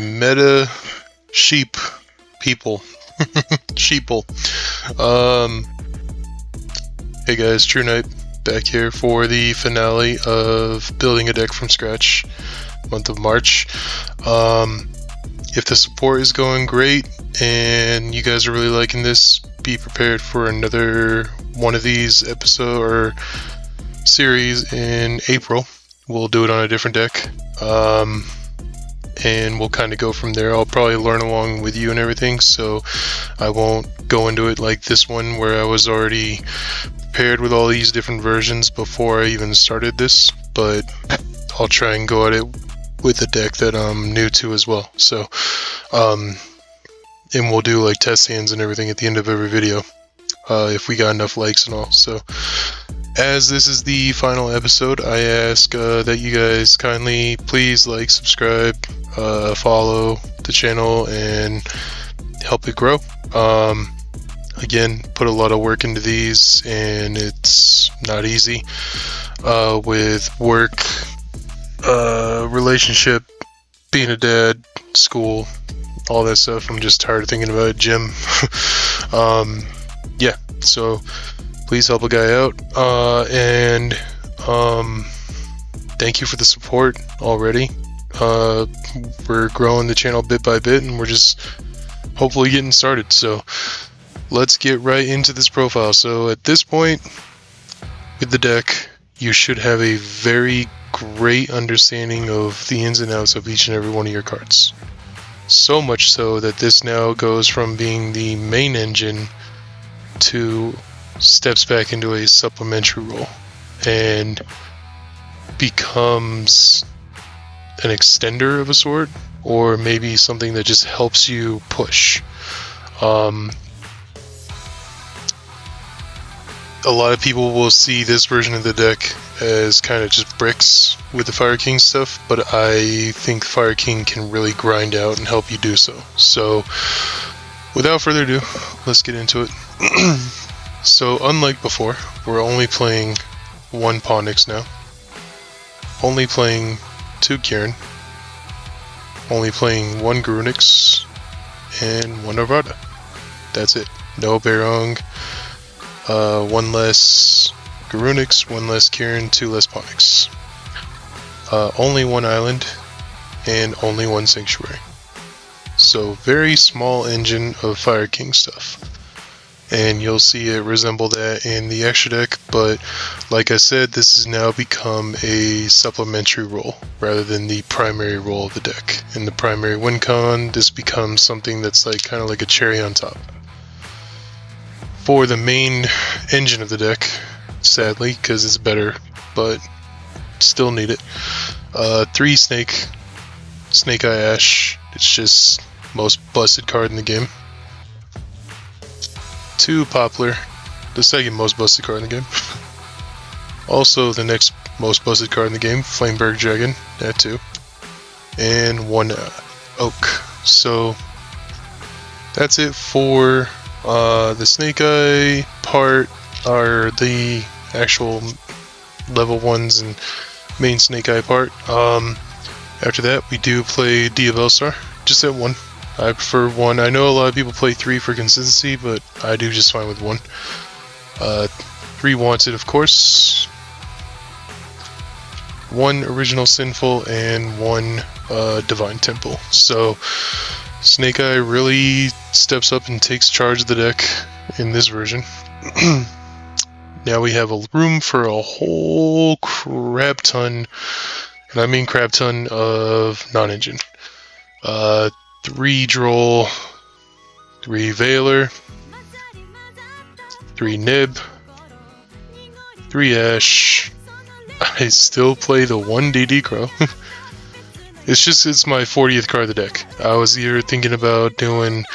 my meta sheep people. Sheeple. Hey guys, True Knight back here for the finale of building a deck from scratch, month of March. If the support is going great and you guys are really liking this, be prepared for another one of these episode or series in April. We'll do it on a different deck, and we'll kind of go from there. I'll probably learn along with you and everything, so I won't go into it like this one where I was already prepared with all these different versions before I even started this, but I'll try and go at it with a deck that I'm new to as well. So, and we'll do like test hands and everything at the end of every video, if we got enough likes and all. So, as this is the final episode, I ask that you guys kindly please like, subscribe, follow the channel, and help it grow. Again, put a lot of work into these, and it's not easy with work, relationship, being a dad, school, all that stuff. I'm just tired of thinking about it, gym. Yeah, so please help a guy out, and thank you for the support already. We're growing the channel bit by bit, and we're just hopefully getting started. So let's get right into this profile. So at this point with the deck, you should have a very great understanding of the ins and outs of each and every one of your cards. So much so that this now goes from being the main engine to steps back into a supplementary role and becomes an extender of a sort, or maybe something that just helps you push. A lot of people will see this version of the deck as kind of just bricks with the Fire King stuff, but I think Fire King can really grind out and help you do so. So without further ado, let's get into it. So unlike before, we're only playing one Pawnyx now, only playing 2 Kirin, only playing 1 Garunix, and 1 Arvada. That's it. No Barong, 1 less Garunix, 1 less Kirin, 2 less Pawnyx. Only 1 island, and only 1 Sanctuary. So very small engine of Fire King stuff. And you'll see it resemble that in the extra deck, but like I said, this has now become a supplementary role rather than the primary role of the deck. In the primary win con, this becomes something that's like kind of like a cherry on top. For the main engine of the deck, sadly, because it's better, but still need it. 3 Snake, Snake Eye Ash, it's just most busted card in the game. 2 Poplar, the second most busted card in the game. Also the next most busted card in the game, Flameberg Dragon, at 2. And 1 Oak. So that's it for the Snake Eye part, are the actual level 1s and main Snake Eye part. After that we do play Diabellstar, just at 1. I prefer 1. I know a lot of people play 3 for consistency, but I do just fine with 1. 3 Wanted, of course. 1 Original Sinful, and 1 Divine Temple. So Snake Eye really steps up and takes charge of the deck in this version. Now we have a room for a whole crap ton, and I mean crap ton, of non-engine. 3 Droll, 3 Veiler, 3 Nib, 3 Ash. I still play the 1 DD Crow. It's my 40th card of the deck. I was either thinking about doing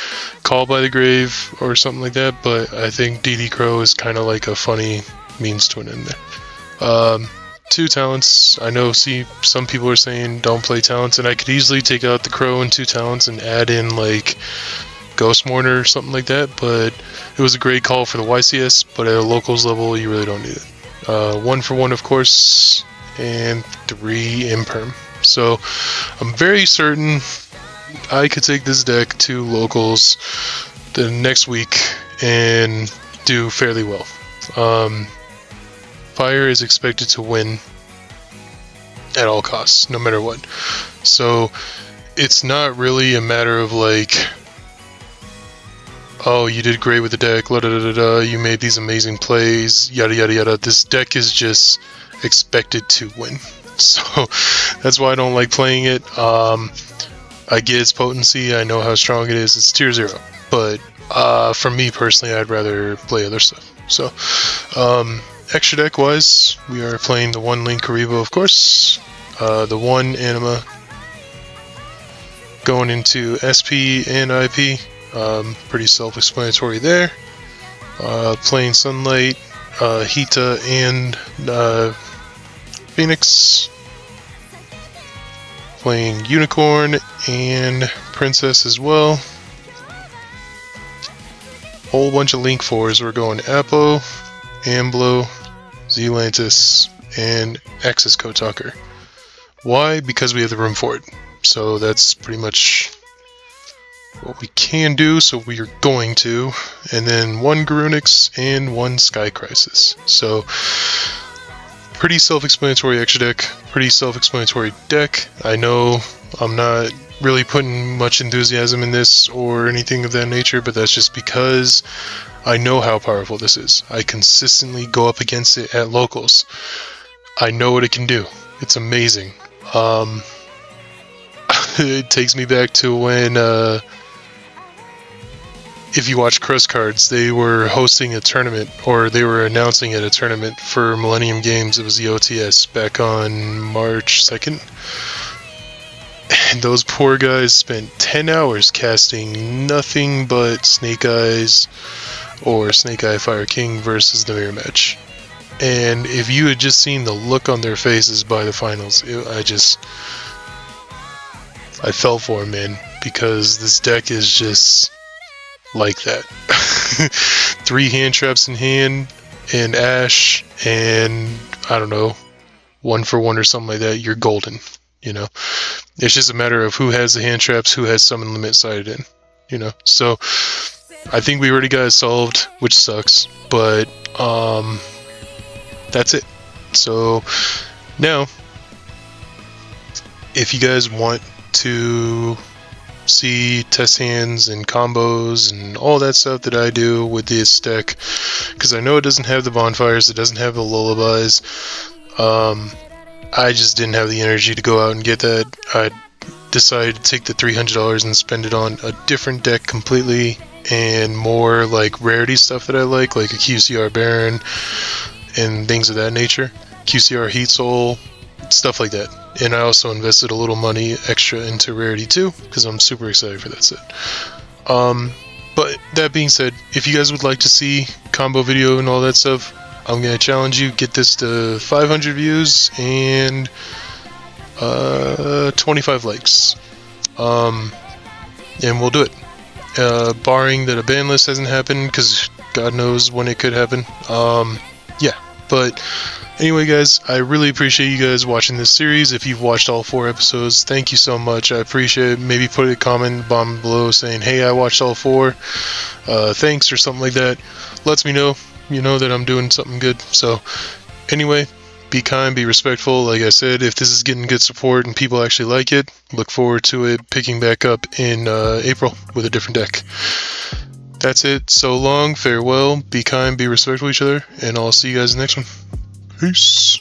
Call by the Grave or something like that, but I think DD Crow is kind of like a funny means to an end there. 2 talents. I know, some people are saying don't play talents, and I could easily take out the Crow and 2 talents and add in like Ghost Mourner or something like that, but it was a great call for the YCS, but at a locals level you really don't need it. 1 for 1, of course, and 3 Imperm. So I'm very certain I could take this deck to locals the next week and do fairly well. Fire is expected to win at all costs, no matter what. So it's not really a matter of like, oh, you did great with the deck, la da da da da, you made these amazing plays, yada yada yada. This deck is just expected to win. So that's why I don't like playing it. I get its potency, I know how strong it is, it's tier 0. But for me personally, I'd rather play other stuff. So, extra deck wise, we are playing the 1 Link Karibo, of course, the 1 Anima, going into SP and IP, pretty self-explanatory there. Playing Sunlight, Hita, and Phoenix. Playing Unicorn and Princess as well. Whole bunch of Link 4s. We're going Apo, Amblo, Zealantis, and Axis Kotaker. Why? Because we have the room for it. So that's pretty much what we can do, so we are going to. And then 1 Garunix and 1 Sky Crisis. So pretty self-explanatory extra deck, pretty self-explanatory deck. I know I'm not really putting much enthusiasm in this or anything of that nature, but that's just because I know how powerful this is. I consistently go up against it at locals. I know what it can do. It's amazing. It takes me back to when, if you watch Crust Cards, they were hosting a tournament, or they were announcing at a tournament for Millennium Games. It was the OTS back on March 2nd. And those poor guys spent 10 hours casting nothing but Snake Eyes or Snake Eye Fire King versus the mirror match. And if you had just seen the look on their faces by the finals, I fell for it, man, because this deck is just like that. 3 hand traps in hand, and Ash, and I don't know, 1 for 1 or something like that, you're golden, you know? It's just a matter of who has the hand traps, who has summon limit sided in, you know? So, I think we already got it solved, which sucks, but, that's it. So, now, if you guys want to see test hands and combos and all that stuff that I do with this deck, because I know it doesn't have the bonfires, it doesn't have the lullabies, I just didn't have the energy to go out and get that. I decided to take the $300 and spend it on a different deck completely, and more like rarity stuff that I like a QCR Baron and things of that nature, QCR Heat Soul, stuff like that. And I also invested a little money extra into Rarity too, because I'm super excited for that set. But that being said, if you guys would like to see combo video and all that stuff, I'm going to challenge you, get this to 500 views and 25 likes. And we'll do it. Barring that a ban list hasn't happened, because God knows when it could happen. Yeah, but anyway, guys, I really appreciate you guys watching this series. If you've watched all 4 episodes, thank you so much. I appreciate it. Maybe put a comment bomb below saying, hey, I watched all 4. Thanks, or something like that. Lets me know, you know, that I'm doing something good. So, anyway, be kind, be respectful. Like I said, if this is getting good support and people actually like it, look forward to it picking back up in April with a different deck. That's it. So long, farewell, be kind, be respectful to each other, and I'll see you guys in the next one. Peace.